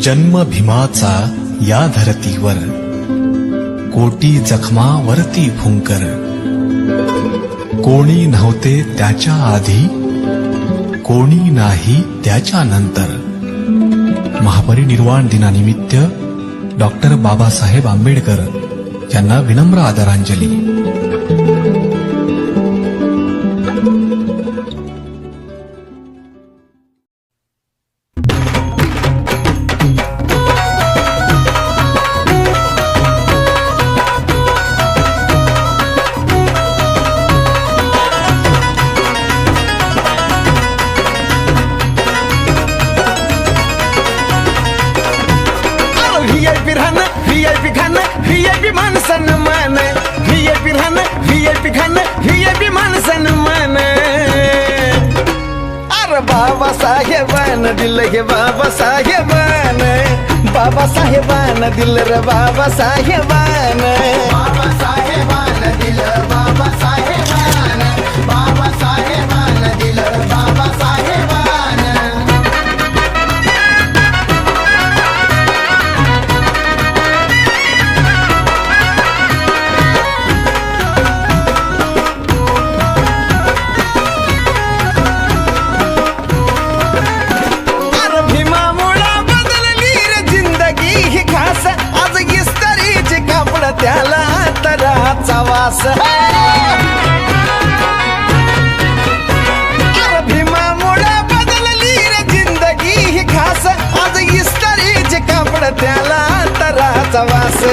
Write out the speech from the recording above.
जन्म भीमाचा या धरतीवर, कोटी जखमावरती फुंकर. कोणी नव्हते त्याच्या आधी, कोणी नाही त्याच्या नंतर. महापरिनिर्वाण दिनानिमित्त डॉक्टर बाबासाहेब आंबेडकर यांना विनम्र आदरांजली. VIP खाना VIP मान सन्मान, VIP खाना VIP खाना VIP मान सन्मान. अरे बाबासाहेबान दिलं हे बाबासाहेबान, बाबासाहेबान दिलं रे बाबासाहेबान. बाबासाहेबान दिलं बाबासाहेबान, बाबासाहेबान दिलं बाबासाहेबान. त्याला तराचा वास. भीमामुळे बदलली रे जिंदगी ही खास, आज इस्त्रीचे कापड त्याला तराचा वास.